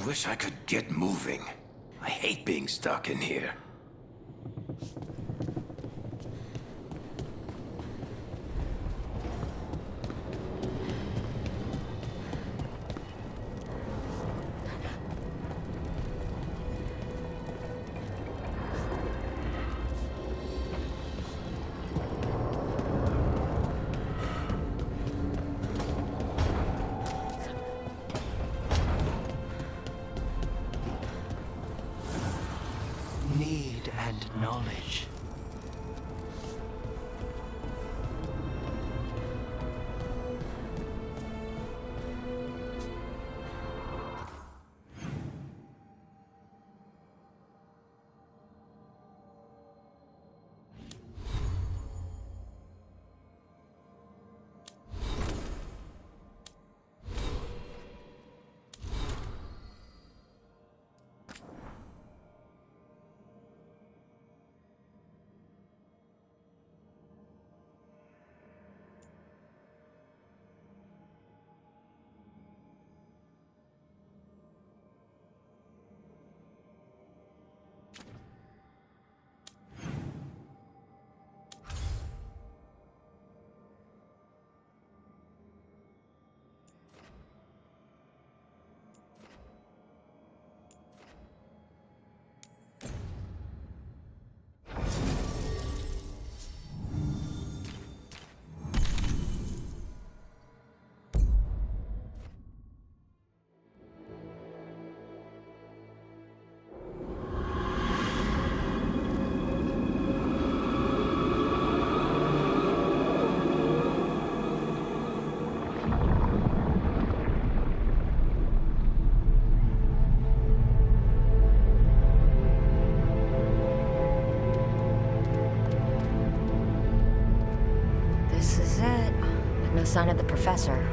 wish I could get moving. I hate being stuck in here. Need and knowledge. This is it. But no sign of the professor.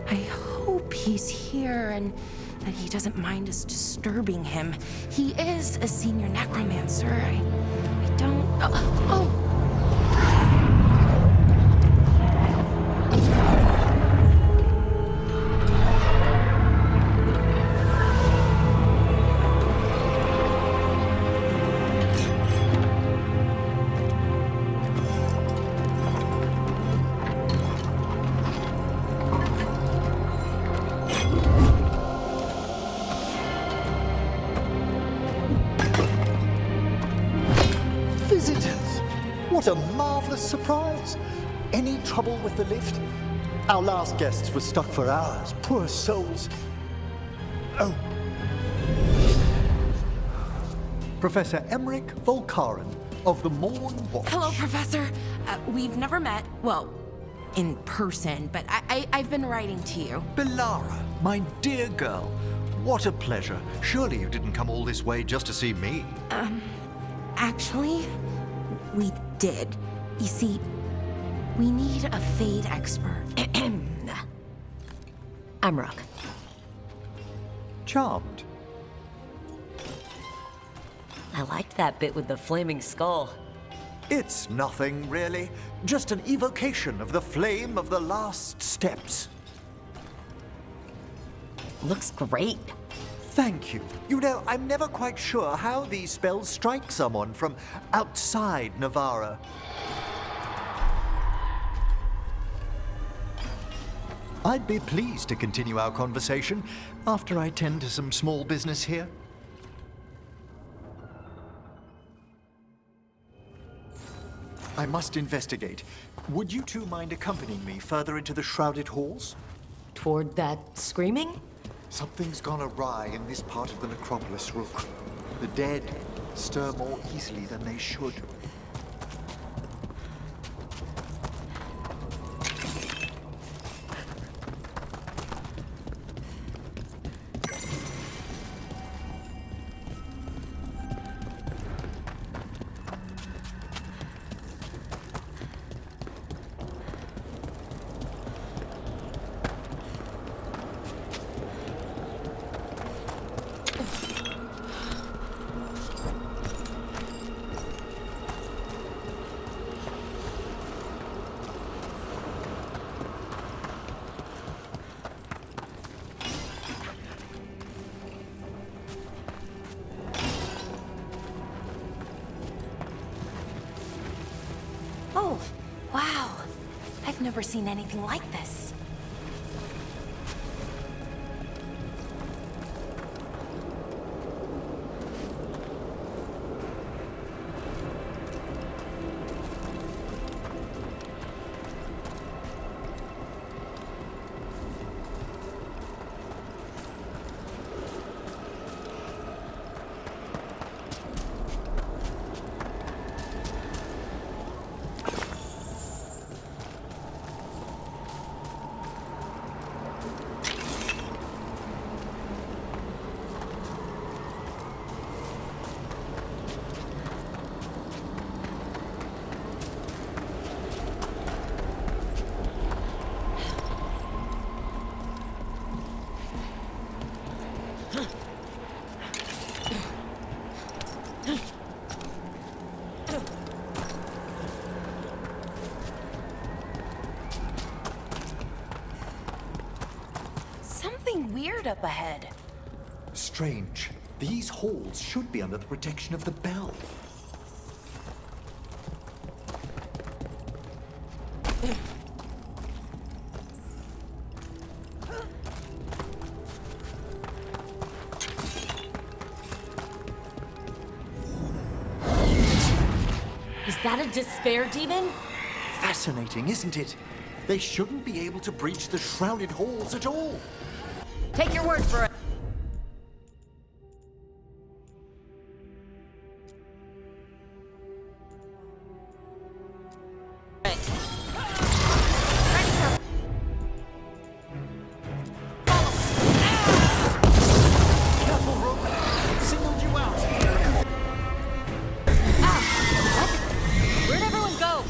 I hope he's here and that he doesn't mind us disturbing him. He is a senior necromancer. I don't... Oh! Visitors! What a marvelous surprise! Any trouble with the lift? Our last guests were stuck for hours. Poor souls. Oh. Professor Emmerich Volkaren of the Morn Watch. Hello, Professor. We've never met. Well, in person, but I've been writing to you. Belara, my dear girl. What a pleasure. Surely you didn't come all this way just to see me. Actually, we did. You see, we need a Fade expert. I'm Rook. Charmed. I liked that bit with the flaming skull. It's nothing, really. Just an evocation of the flame of the last steps. Looks great. Thank you. You know, I'm never quite sure how these spells strike someone from outside Navarra. I'd be pleased to continue our conversation after I tend to some small business here. I must investigate. Would you two mind accompanying me further into the shrouded halls? Toward that screaming? Something's gone awry in this part of the necropolis, Rook. The dead stir more easily than they should. Oh, wow. I've never seen anything like this. Something weird up ahead. Strange. These halls should be under the protection of the bell. Is that a despair demon? Fascinating, isn't it? They shouldn't be able to breach the shrouded halls at all. Take your word for it. Careful, Rook! Singled you out! Where'd everyone go?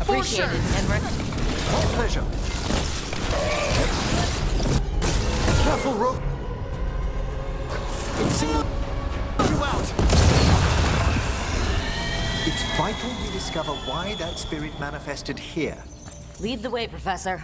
Appreciate it, Edward. My pleasure. Careful, Rook! It's singled you out! It's vital we discover why that spirit manifested here. Lead the way, Professor.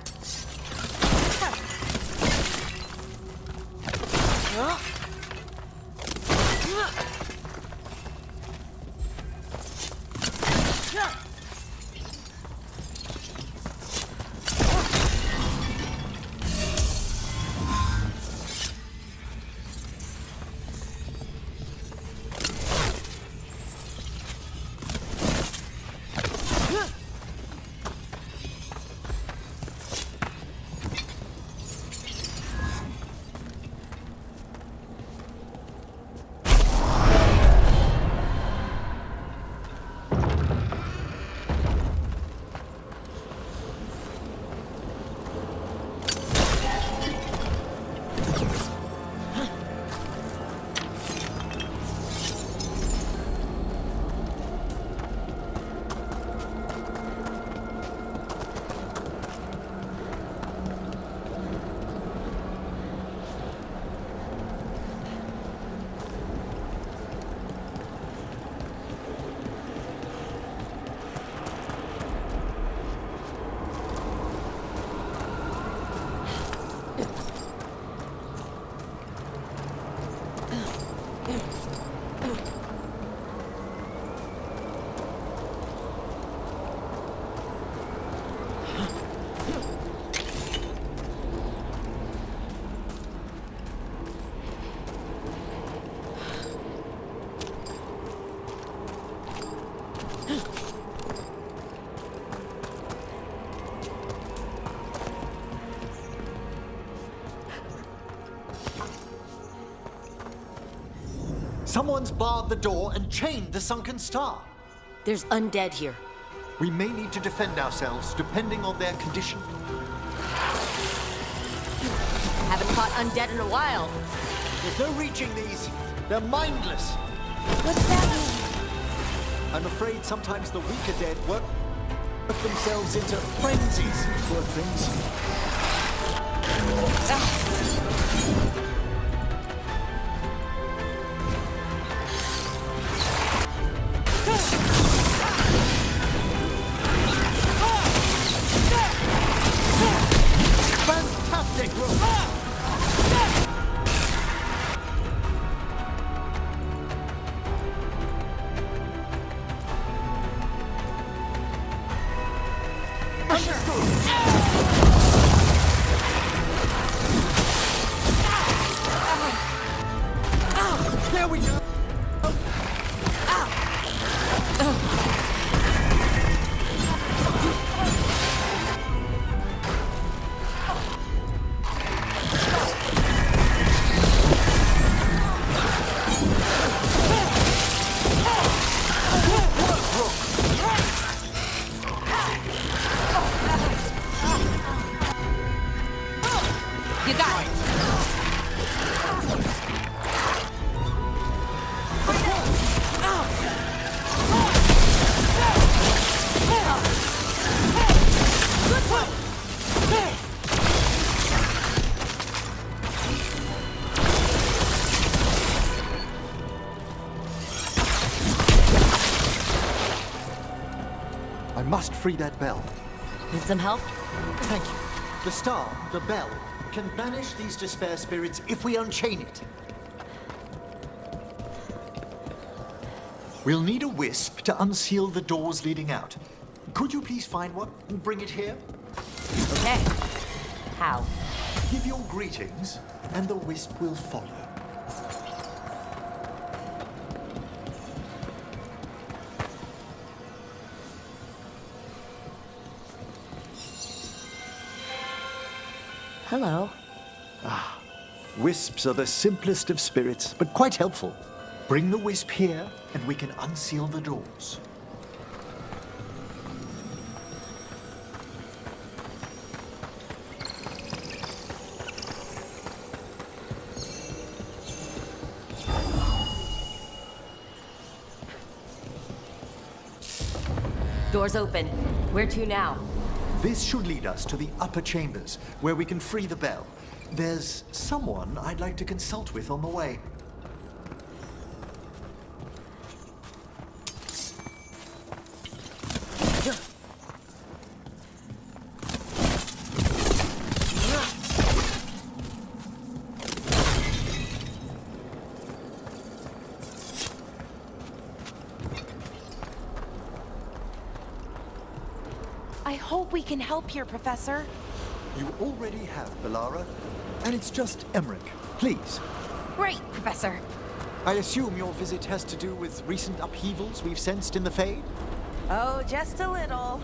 Someone's barred the door and chained the sunken star. There's undead here. We may need to defend ourselves depending on their condition. Haven't fought undead in a while. There's no reaching these. They're mindless. What's that mean? I'm afraid sometimes the weaker dead work themselves into frenzies. Poor things. Fantastic! There we go! You got it. I must free that bell. Need some help? Thank you. The star, the bell, can banish these despair spirits if we unchain it. We'll need a wisp to unseal the doors leading out. Could you please find one and bring it here? Okay. How? Give your greetings, and the wisp will follow. Hello. Wisps are the simplest of spirits, but quite helpful. Bring the wisp here, and we can unseal the doors. Doors open. Where to now? This should lead us to the upper chambers, where we can free the bell. There's someone I'd like to consult with on the way. I hope we can help here, Professor. You already have, Belara. And it's just Emmerich. Please. Great, Professor. I assume your visit has to do with recent upheavals we've sensed in the Fade? Oh, just a little.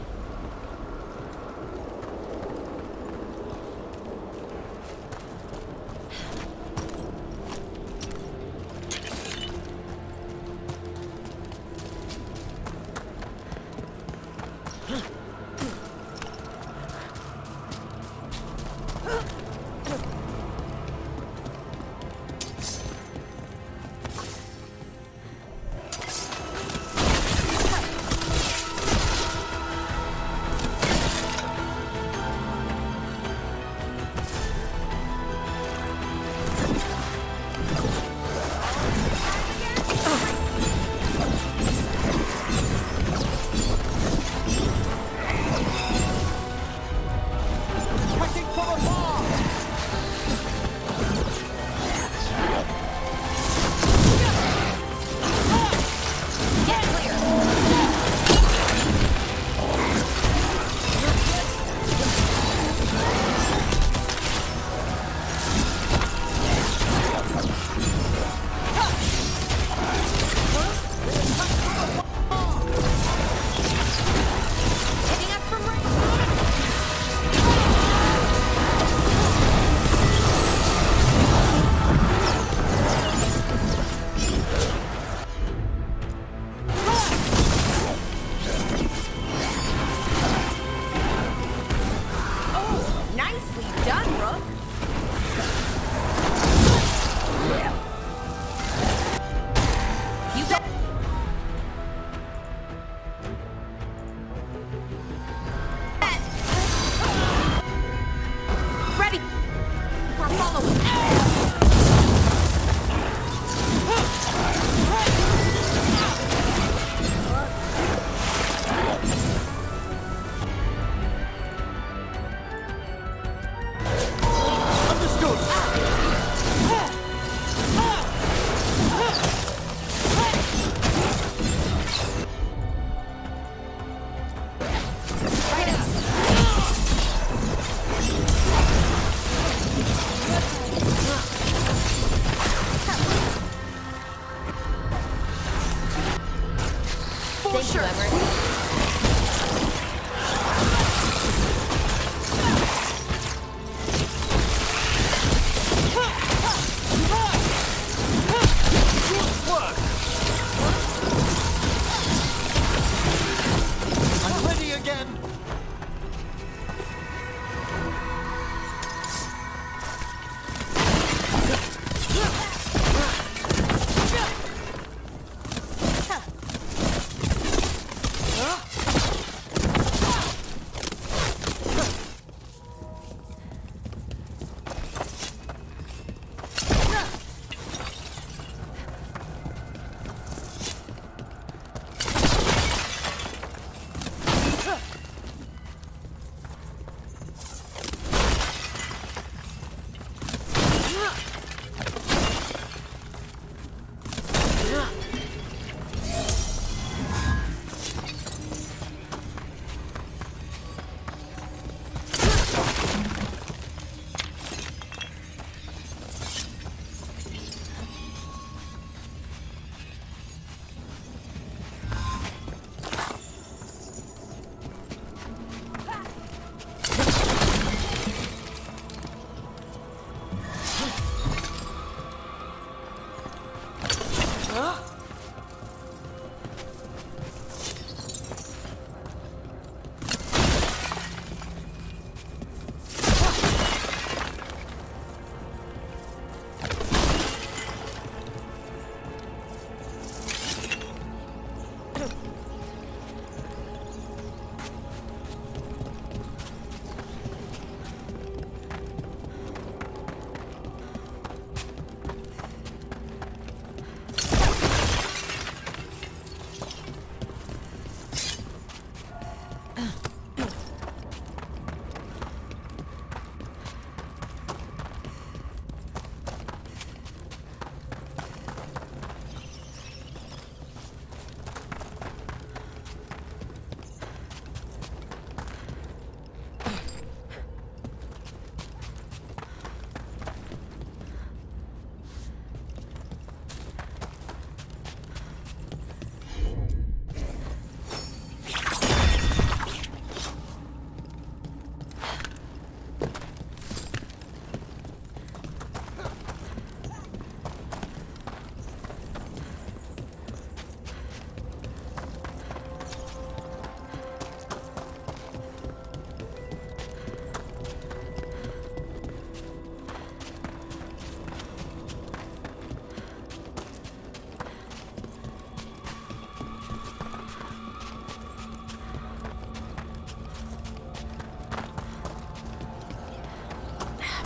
I'm ready again!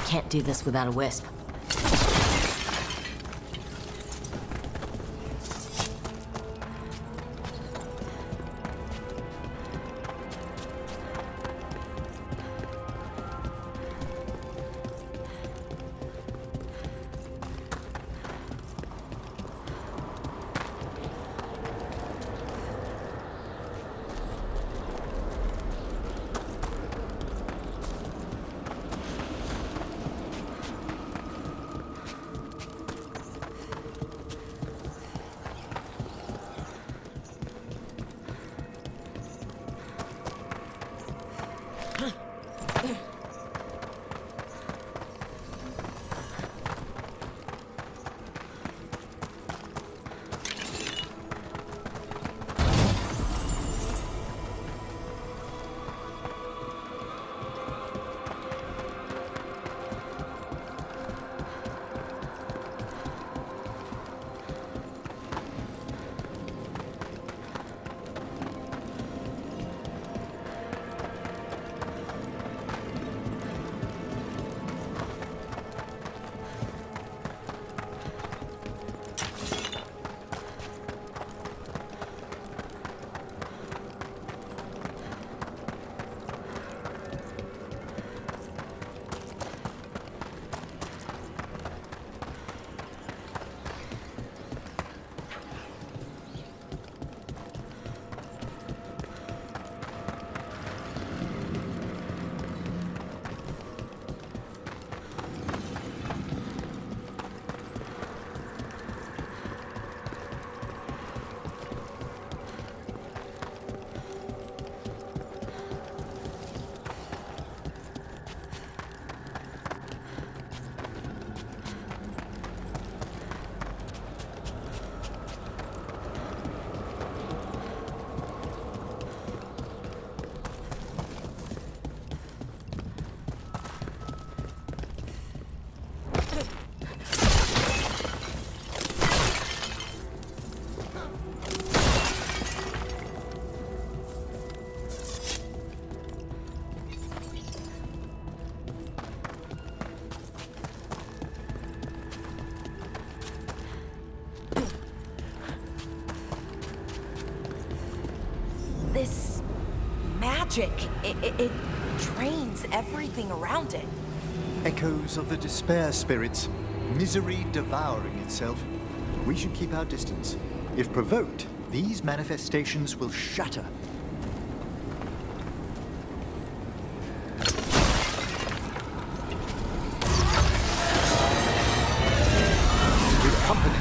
Can't do this without a wisp. magic. It drains everything around it. Echoes of the despair spirits, misery devouring itself. We should keep our distance. If provoked, these manifestations will shatter. With company.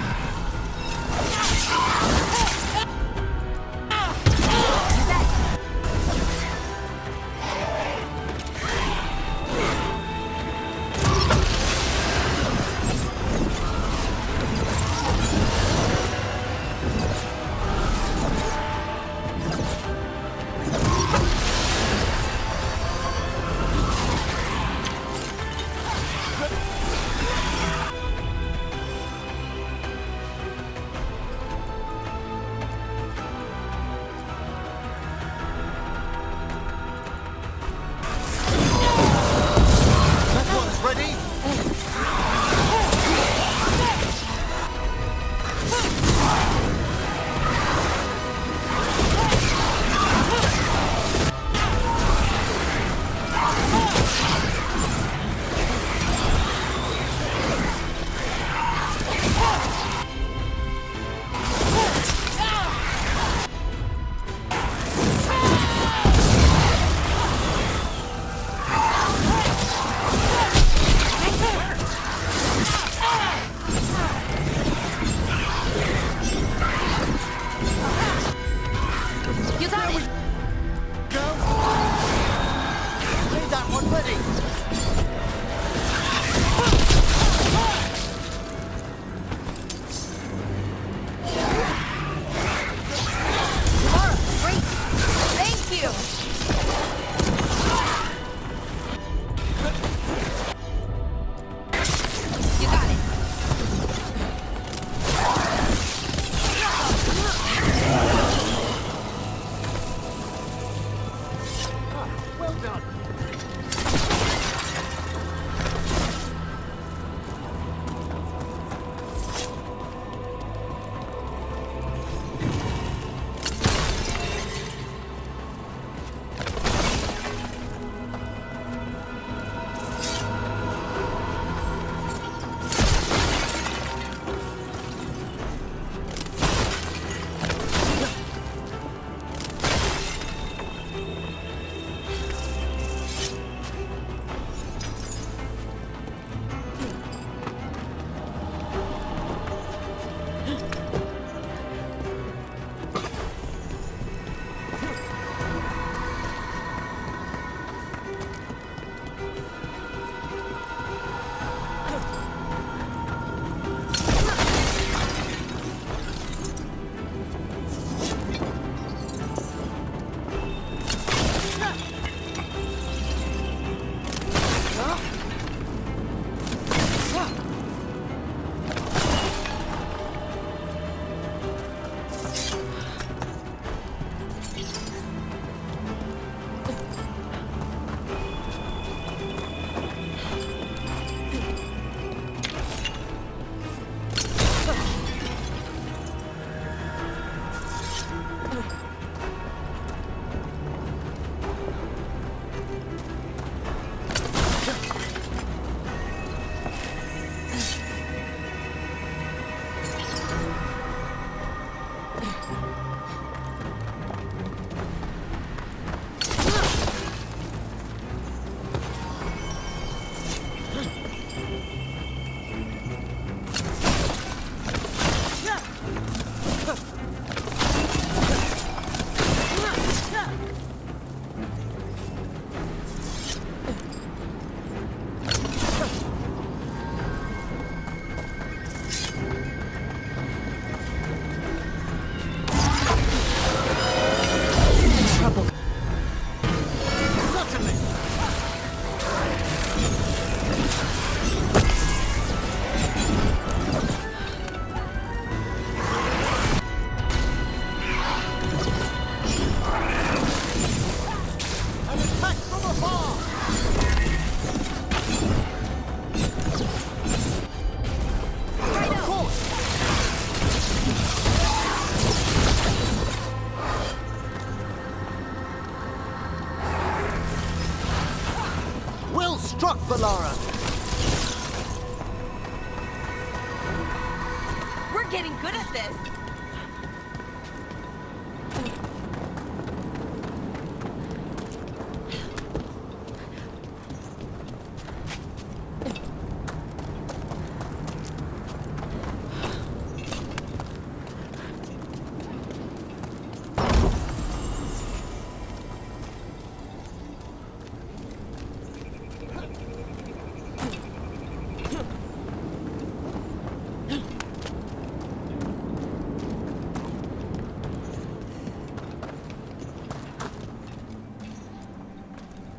getting good at this.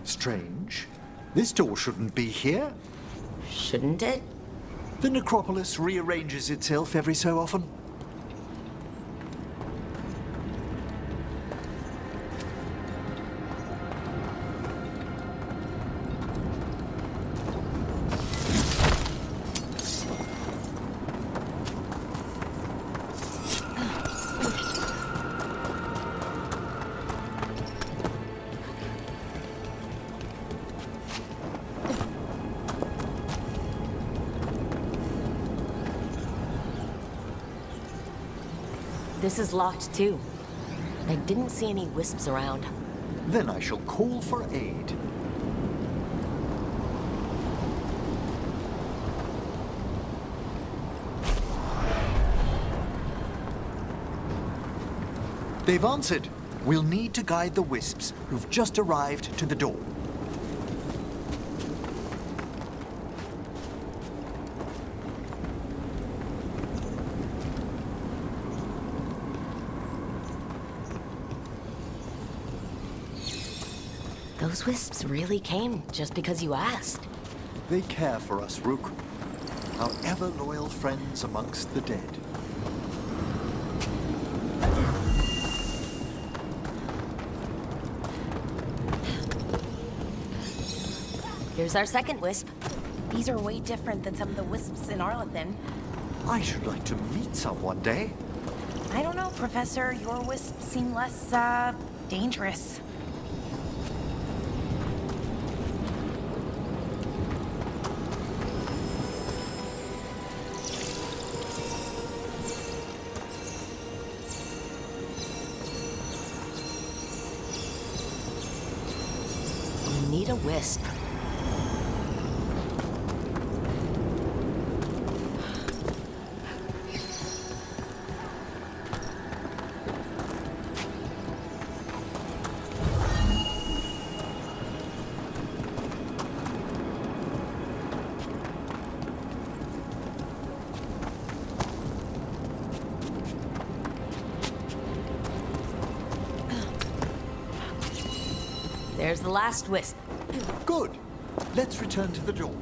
Strange. This door shouldn't be here. Shouldn't it? The necropolis rearranges itself every so often. This is locked too. I didn't see any wisps around. Then I shall call for aid. They've answered. We'll need to guide the wisps who've just arrived to the door. Those wisps really came just because you asked. They care for us, Rook. Our ever-loyal friends amongst the dead. Here's our second wisp. These are way different than some of the wisps in Arlethan. I should like to meet some one day. I don't know, Professor. Your wisps seem less, dangerous. You need a wisp. There's the last wisp. Good. Let's return to the door.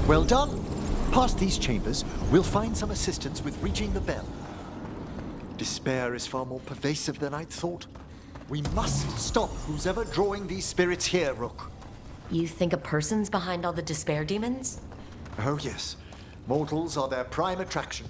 Well done. Past these chambers, we'll find some assistance with reaching the bell. Despair is far more pervasive than I'd thought. We must stop who's ever drawing these spirits here, Rook. You think a person's behind all the despair demons? Oh, yes. Mortals are their prime attraction.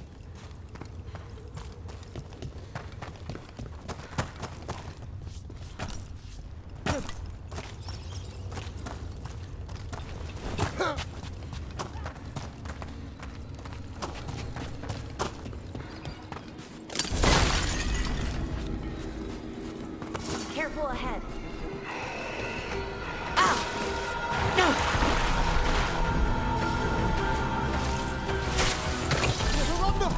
Careful ahead. We're under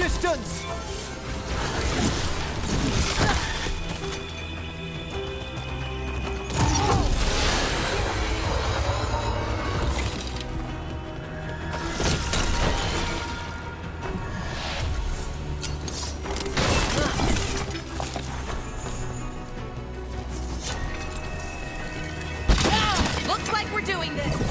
resistance! Looks like we're doing this.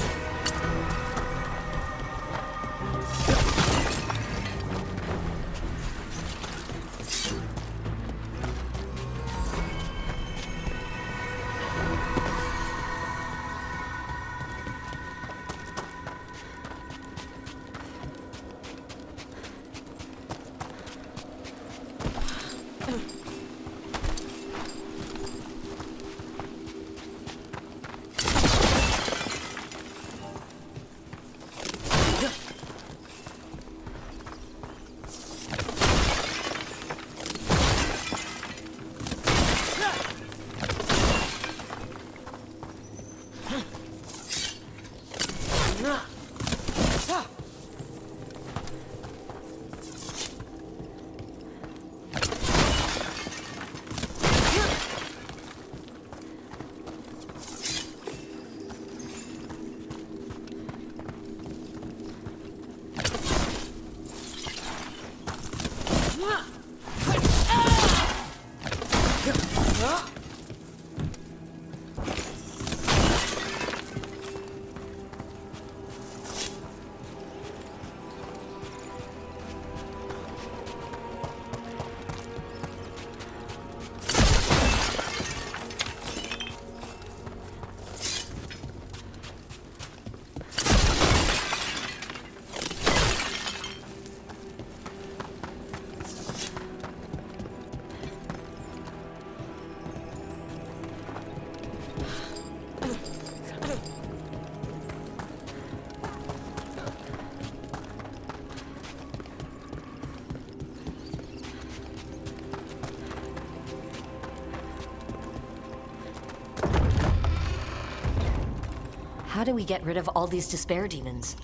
How do we get rid of all these despair demons?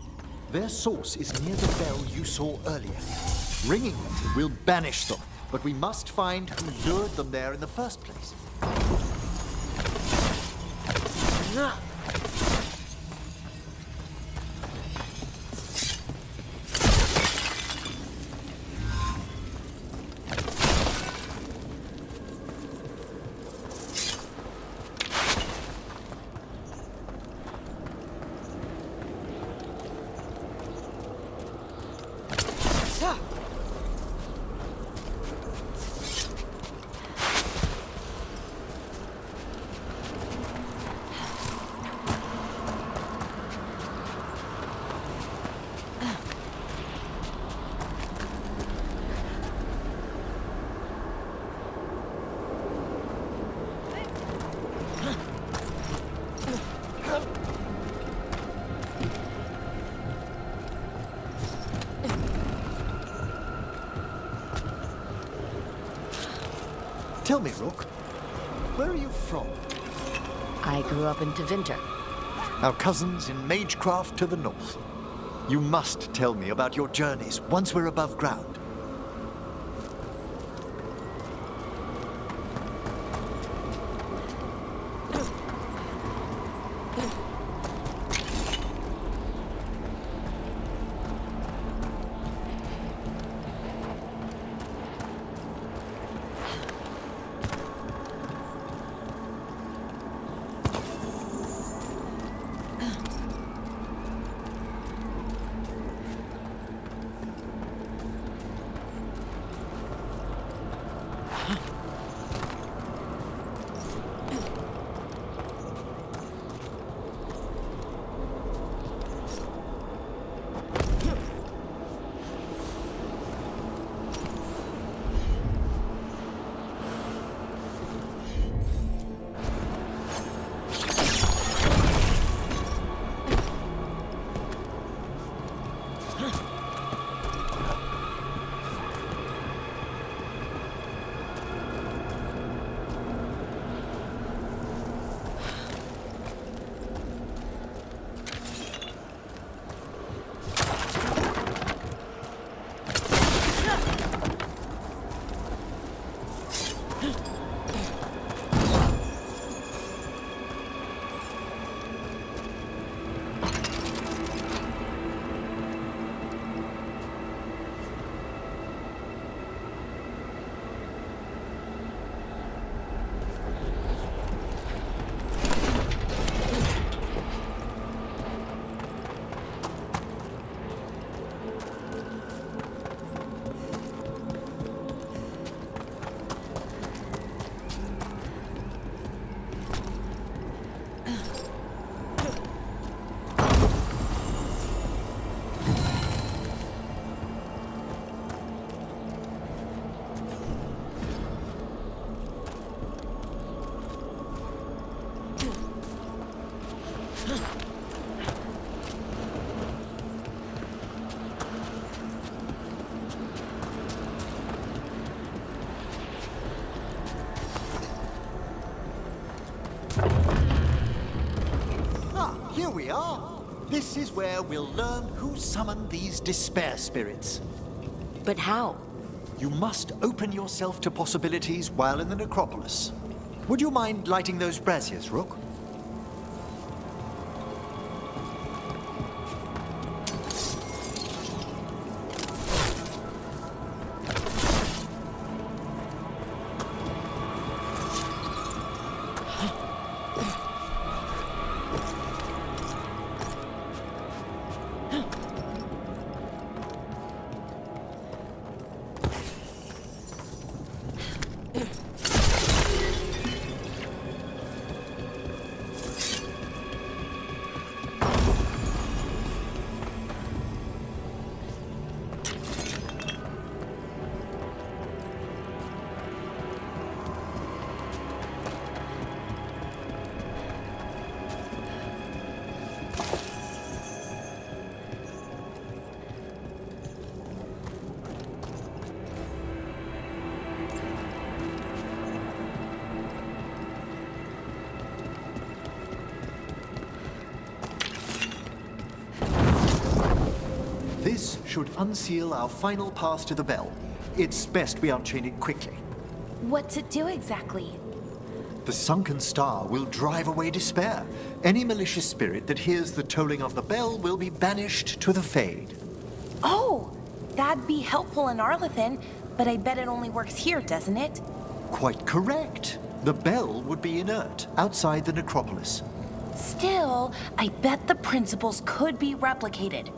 Their source is near the bell you saw earlier. Ringing them will banish them, but we must find who lured them there in the first place. Tell me, Rook, where are you from? I grew up in Tevinter. Our cousins in Magecraft to the north. You must tell me about your journeys once we're above ground. we are. This is where we'll learn who summoned these despair spirits. But how? You must open yourself to possibilities while in the necropolis. Would you mind lighting those braziers, Rook? This should unseal our final pass to the bell. It's best we unchain it quickly. What's it do exactly? The sunken star will drive away despair. Any malicious spirit that hears the tolling of the bell will be banished to the Fade. Oh, that'd be helpful in Arlethan, but I bet it only works here, doesn't it? Quite correct. The bell would be inert outside the necropolis. Still, I bet the principles could be replicated.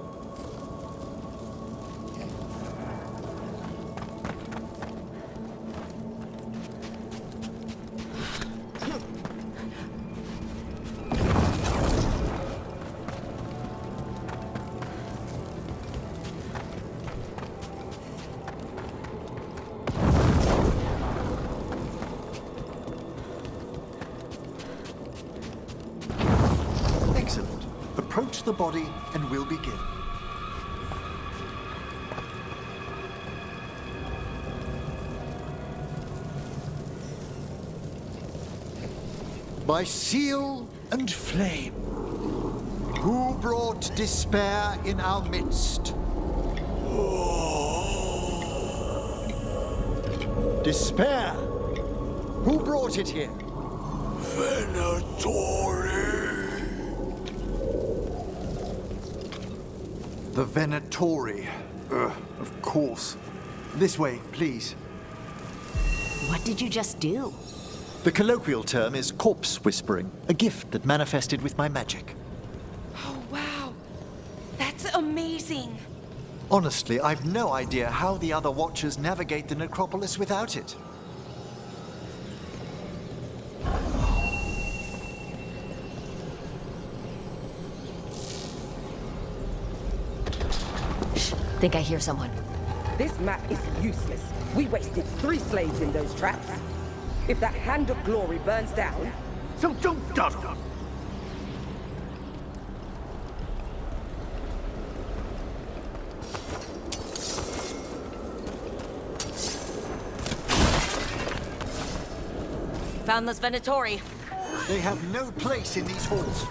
Excellent. Approach the body and we'll begin. By seal and flame, who brought despair in our midst? Despair? Who brought it here? The Venatori. Of course. This way, please. What did you just do? The colloquial term is corpse whispering, a gift that manifested with my magic. Oh, wow. That's amazing. Honestly, I've no idea how the other Watchers navigate the necropolis without it. Think I hear someone. This map is useless. We wasted 3 slaves in those traps. If that Hand of Glory burns down, So don't dawdle. Found those Venatori. They have no place in these halls.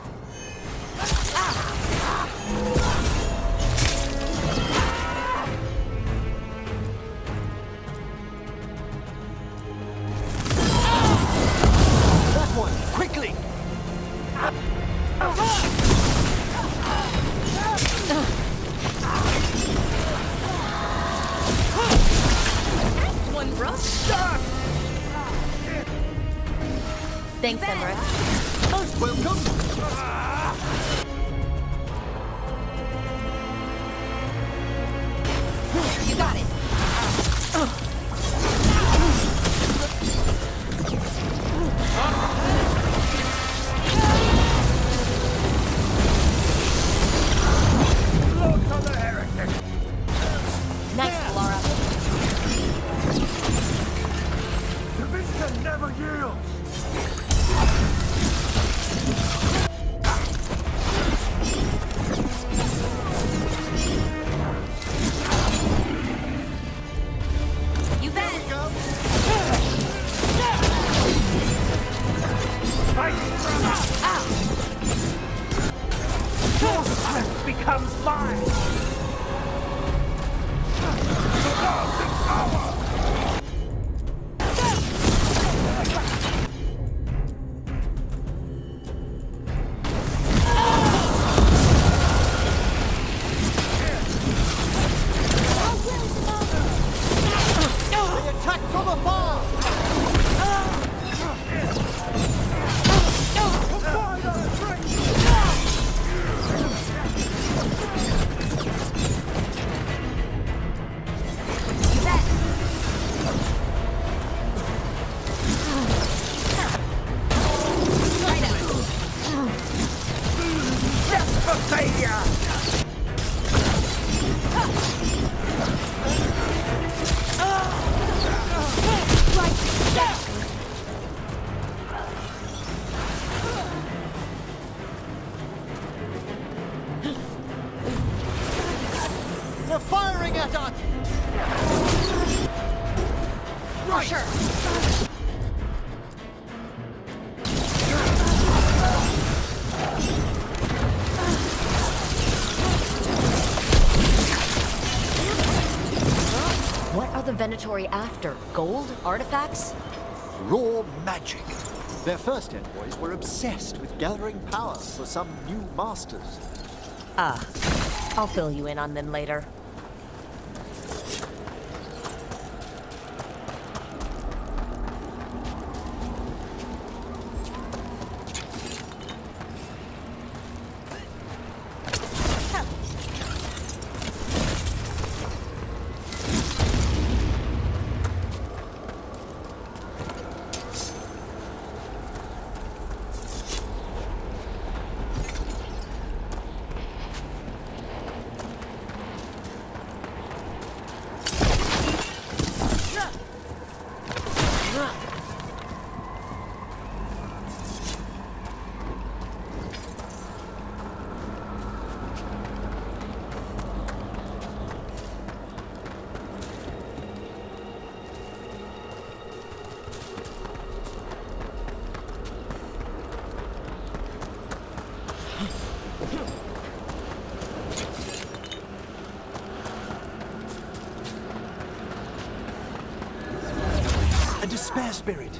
That one, quickly! Nice one, bro. Thanks, Emmerich. Most welcome! You got it. Nice, Laura. The beast can never yield. firing at us! Right. Sure. What are the Venatori after? Gold? Artifacts? Raw magic. Their first envoys were obsessed with gathering power for some new masters. I'll fill you in on them later. A despair spirit.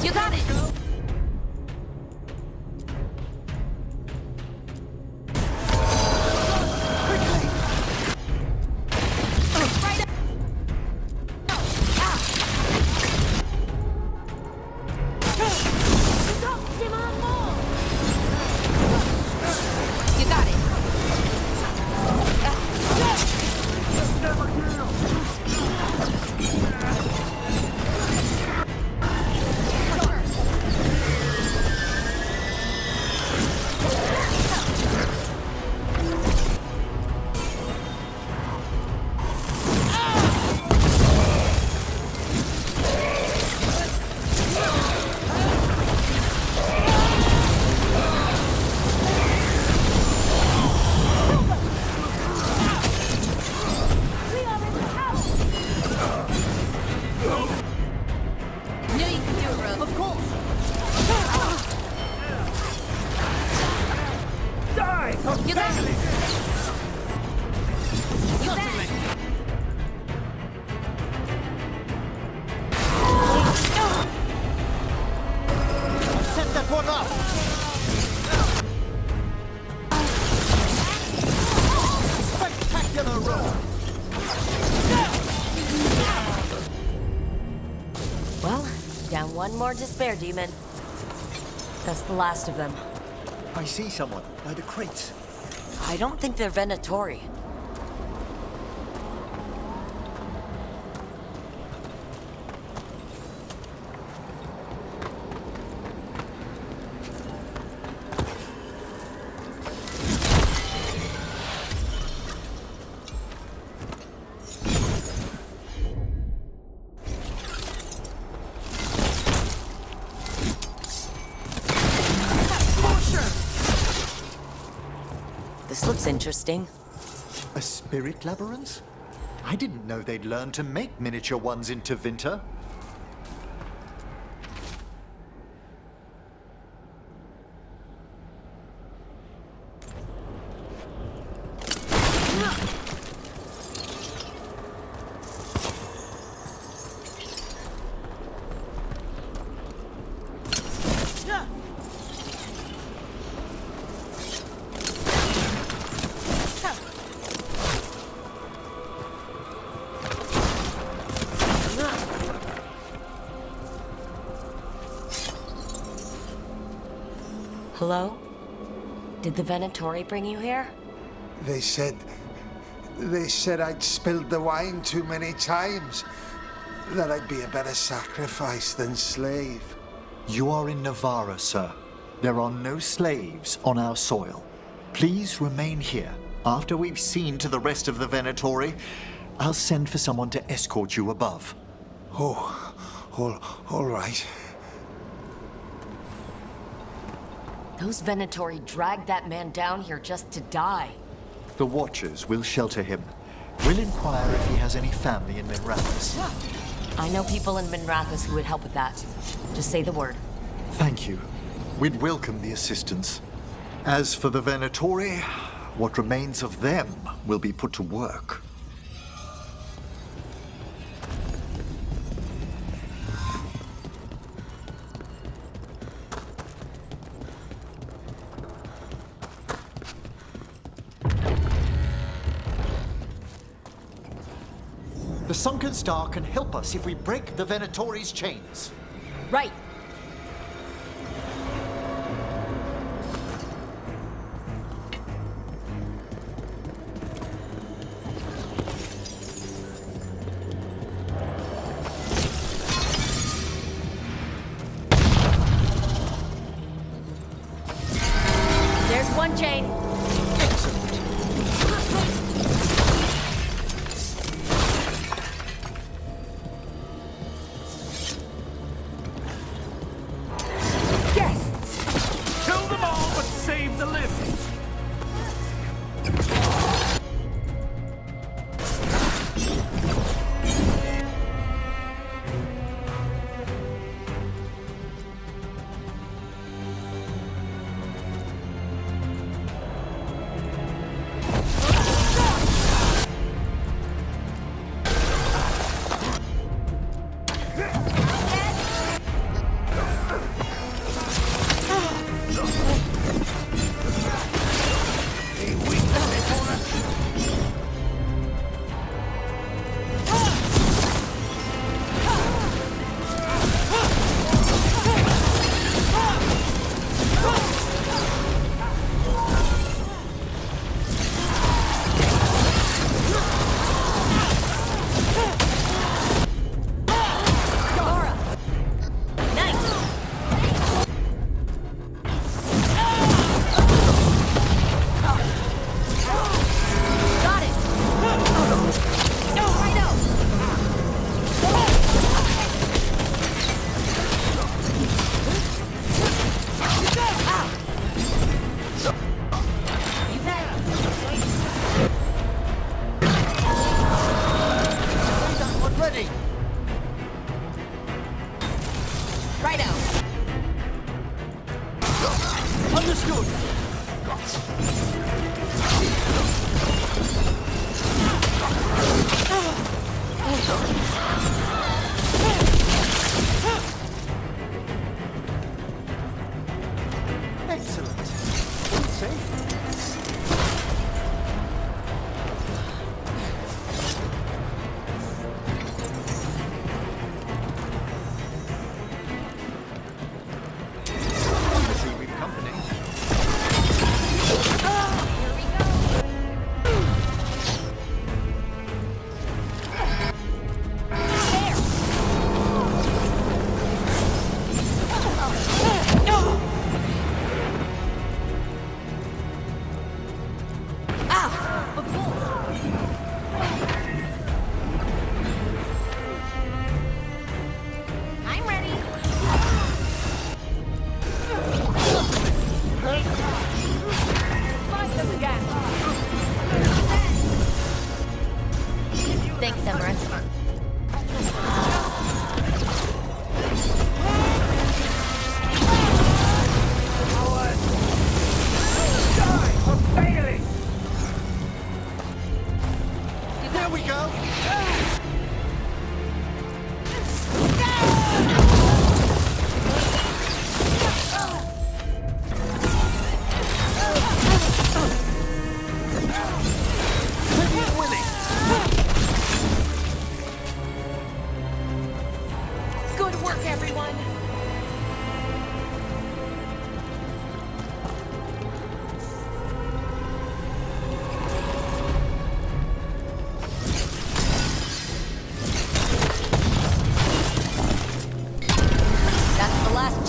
You got it! You got it! You got it! You got it! Set that one up! Spectacular roll! Well, down one more despair demon. That's the last of them. I see someone by the crates. I don't think they're Venatori. This looks interesting. A spirit labyrinth? I didn't know they'd learned to make miniature ones in Tevinter. Hello? Did the Venatori bring you here? They said I'd spilled the wine too many times. That I'd be a better sacrifice than slave. You are in Navarra, sir. There are no slaves on our soil. Please remain here. After we've seen to the rest of the Venatori, I'll send for someone to escort you above. Oh, all right. Those Venatori dragged that man down here just to die. The Watchers will shelter him. We'll inquire if he has any family in Minrathous. I know people in Minrathous who would help with that. Just say the word. Thank you. We'd welcome the assistance. As for the Venatori, what remains of them will be put to work. The Sunken Star can help us if we break the Venatori's chains. Right. There's one chain. Kill them all, but save the living.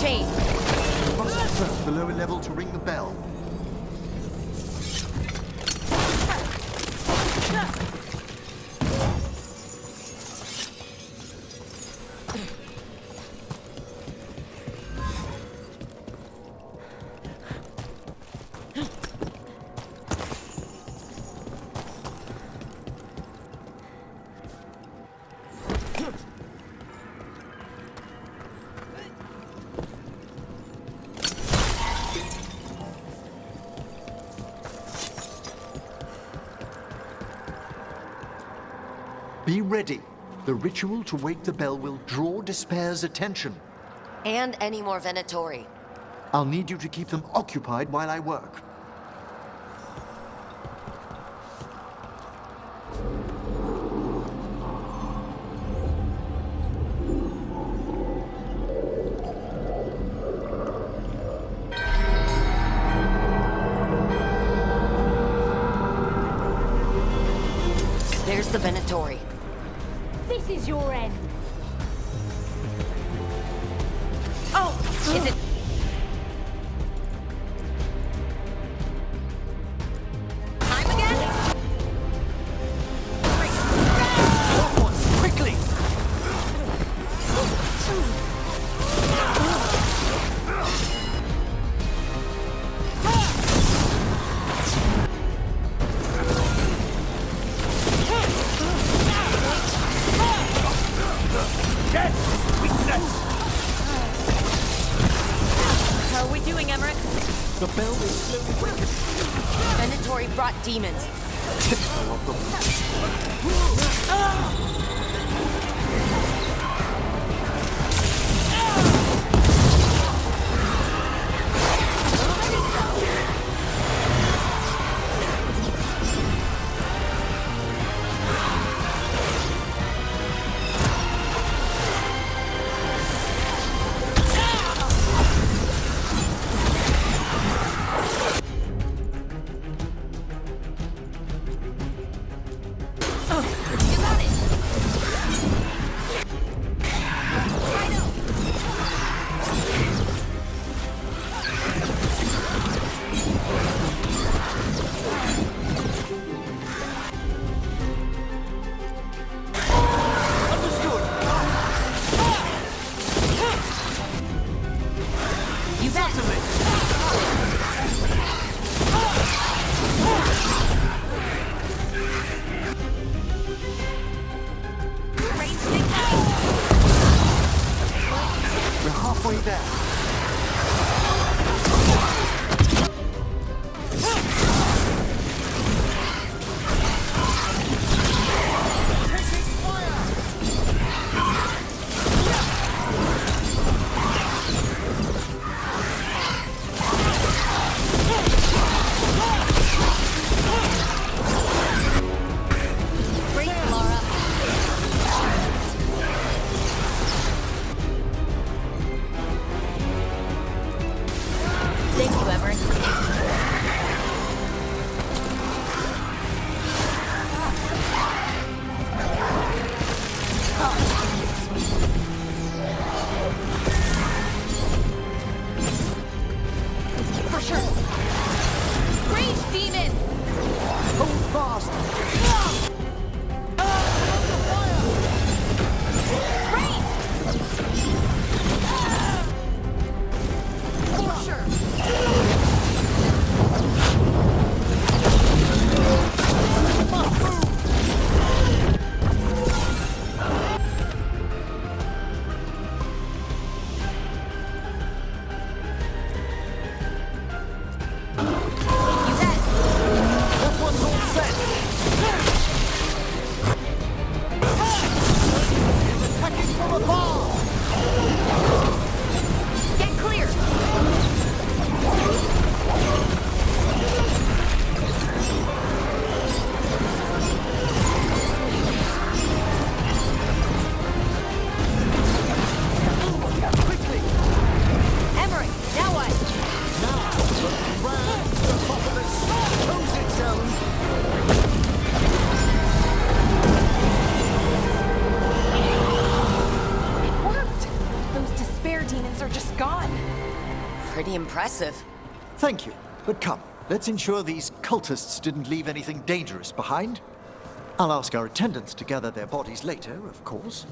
chain. You must turn the lower level to ring the bell. Be ready. The ritual to wake the bell will draw Despair's attention. And any more Venatori. I'll need you to keep them occupied while I work. There's the Venatori. This is your end. Oh! Is it... time again? Someone, quickly! Get weakness! How are we doing, Emmerich? The bell is slowly waking. Venatori brought demons. Typical of them. You got it! You bet! We're halfway there. Great, Laura. Thank you, Emmerich. For sure. Rage demon! Hold fast. Rage! For sure. Pretty impressive. Thank you, but come, let's ensure these cultists didn't leave anything dangerous behind. I'll ask our attendants to gather their bodies later, of course.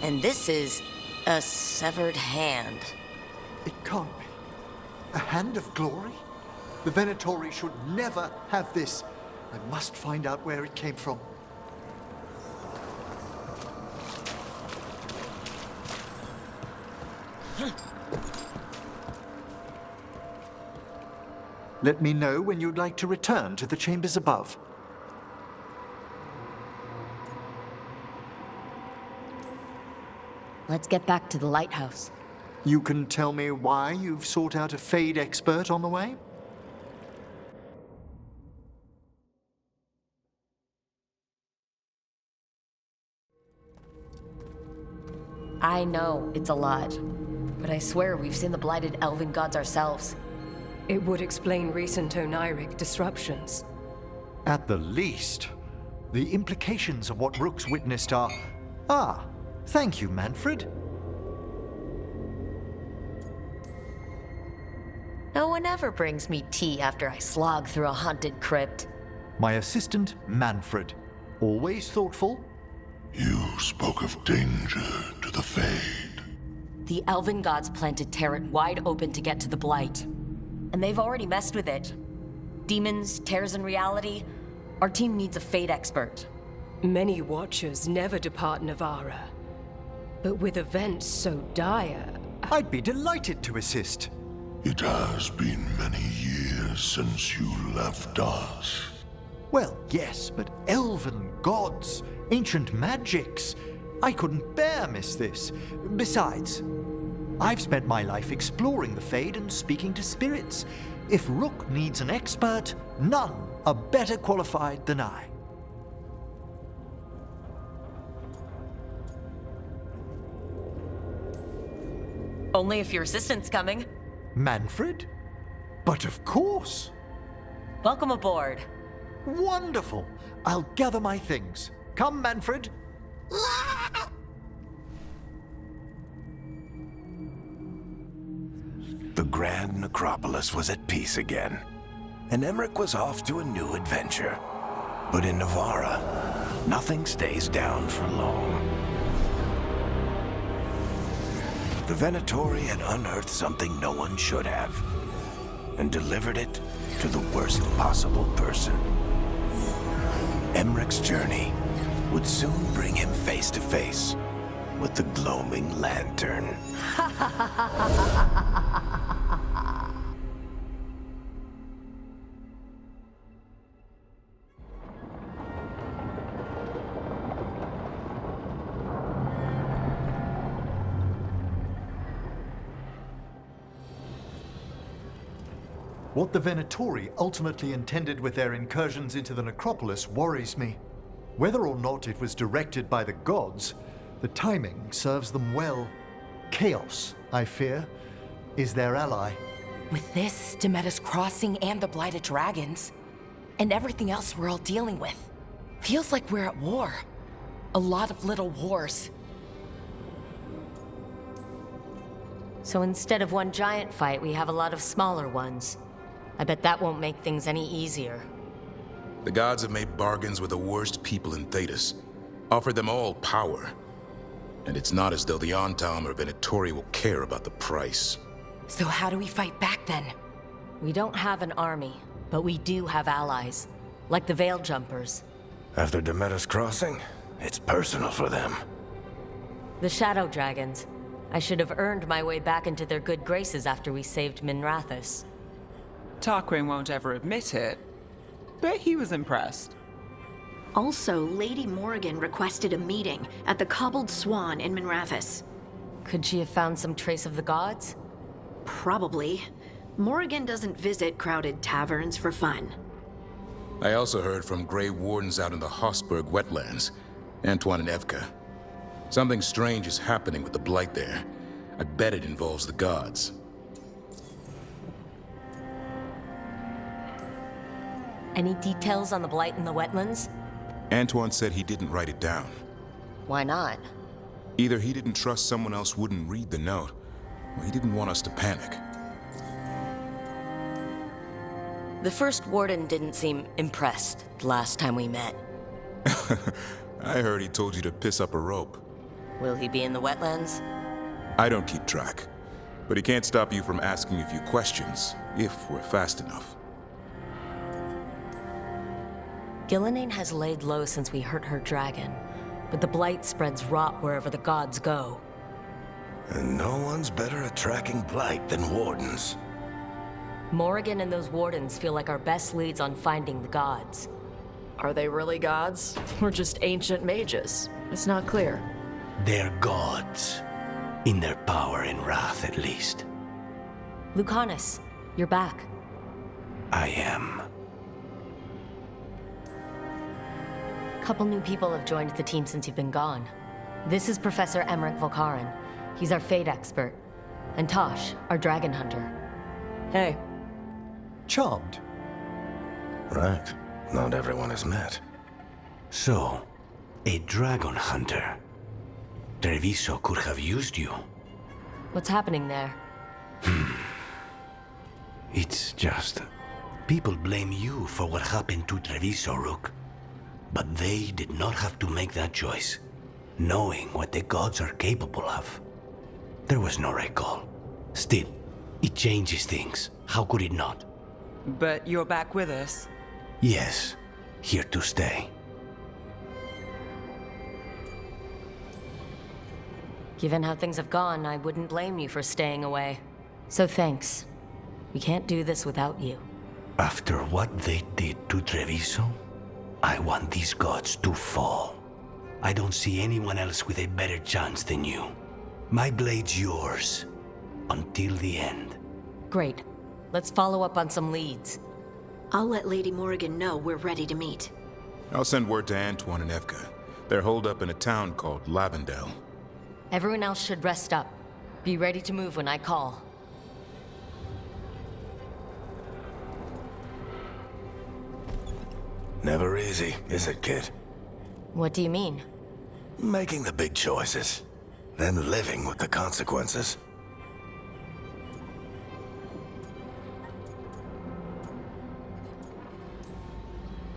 And this is a severed hand. It can't be. A hand of glory? The Venatori should never have this. I must find out where it came from. Let me know when you'd like to return to the chambers above. Let's get back to the lighthouse. You can tell me why you've sought out a Fade expert on the way? I know it's a lot, but I swear we've seen the blighted elven gods ourselves. It would explain recent Oniric disruptions. At the least. The implications of what Rook's witnessed are... Ah, thank you, Manfred. No one ever brings me tea after I slog through a haunted crypt. My assistant, Manfred. Always thoughtful. You spoke of danger to the Fade. The elven gods planted Terran wide open to get to the Blight. And they've already messed with it. Demons, tears in reality. Our team needs a Fade expert. Many Watchers never depart Navara. But with events so dire... I'd be delighted to assist. It has been many years since you left us. Well, yes, but elven gods, ancient magics. I couldn't bear miss this. Besides, I've spent my life exploring the Fade and speaking to spirits. If Rook needs an expert, none are better qualified than I. Only if your assistant's coming. Manfred? But of course. Welcome aboard. Wonderful. I'll gather my things. Come, Manfred. The Grand Necropolis was at peace again, and Emmerich was off to a new adventure. But in Navara, nothing stays down for long. The Venatori had unearthed something no one should have, and delivered it to the worst possible person. Emmerich's journey would soon bring him face to face with the glowing lantern. What the Venatori ultimately intended with their incursions into the necropolis worries me. Whether or not it was directed by the gods, the timing serves them well. Chaos, I fear, is their ally. With this, Demeter's Crossing and the Blighted Dragons, and everything else we're all dealing with, feels like we're at war. A lot of little wars. So instead of one giant fight, we have a lot of smaller ones. I bet that won't make things any easier. The gods have made bargains with the worst people in Thedas, offered them all power. And it's not as though the Ontom or Venatori will care about the price. So how do we fight back then? We don't have an army, but we do have allies. Like the Veil Jumpers. After Demeter's crossing, it's personal for them. The Shadow Dragons. I should have earned my way back into their good graces after we saved Minrathous. Tarquin won't ever admit it, but he was impressed. Also, Lady Morrigan requested a meeting at the Cobbled Swan in Minrathous. Could she have found some trace of the gods? Probably. Morrigan doesn't visit crowded taverns for fun. I also heard from Grey Wardens out in the Hossberg wetlands, Antoine and Evka. Something strange is happening with the Blight there. I bet it involves the gods. Any details on the Blight in the wetlands? Antoine said he didn't write it down. Why not? Either he didn't trust someone else wouldn't read the note, or he didn't want us to panic. The first warden didn't seem impressed the last time we met. I heard he told you to piss up a rope. Will he be in the wetlands? I don't keep track, but he can't stop you from asking a few questions, if we're fast enough. Gillenane has laid low since we hurt her dragon, but the Blight spreads rot wherever the gods go. And no one's better at tracking Blight than Wardens. Morrigan and those Wardens feel like our best leads on finding the gods. Are they really gods? Or just ancient mages? It's not clear. They're gods. In their power and wrath, at least. Lucanus, you're back. I am. Couple new people have joined the team since you've been gone. This is Professor Emmerich Volkaren. He's our fate expert. And Tosh, our dragon hunter. Hey. Charmed. Right. Not everyone has met. So, a dragon hunter. Treviso could have used you. What's happening there? It's just... people blame you for what happened to Treviso, Rook. But they did not have to make that choice, knowing what the gods are capable of. There was no recall. Still, it changes things. How could it not? But you're back with us? Yes, here to stay. Given how things have gone, I wouldn't blame you for staying away. So thanks. We can't do this without you. After what they did to Treviso, I want these gods to fall. I don't see anyone else with a better chance than you. My blade's yours. Until the end. Great. Let's follow up on some leads. I'll let Lady Morrigan know we're ready to meet. I'll send word to Antoine and Evka. They're holed up in a town called Lavendel. Everyone else should rest up. Be ready to move when I call. Never easy, is it, kid? What do you mean? Making the big choices, then living with the consequences.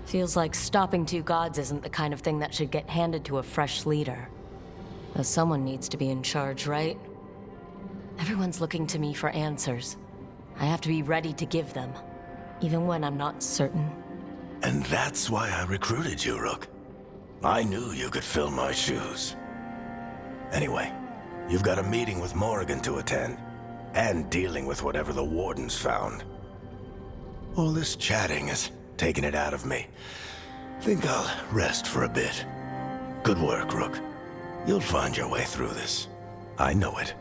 Feels like stopping two gods isn't the kind of thing that should get handed to a fresh leader. Though someone needs to be in charge, right? Everyone's looking to me for answers. I have to be ready to give them, even when I'm not certain. And that's why I recruited you, Rook. I knew you could fill my shoes. Anyway, you've got a meeting with Morrigan to attend, and dealing with whatever the Wardens found. All this chatting is taking it out of me. Think I'll rest for a bit. Good work, Rook. You'll find your way through this. I know it.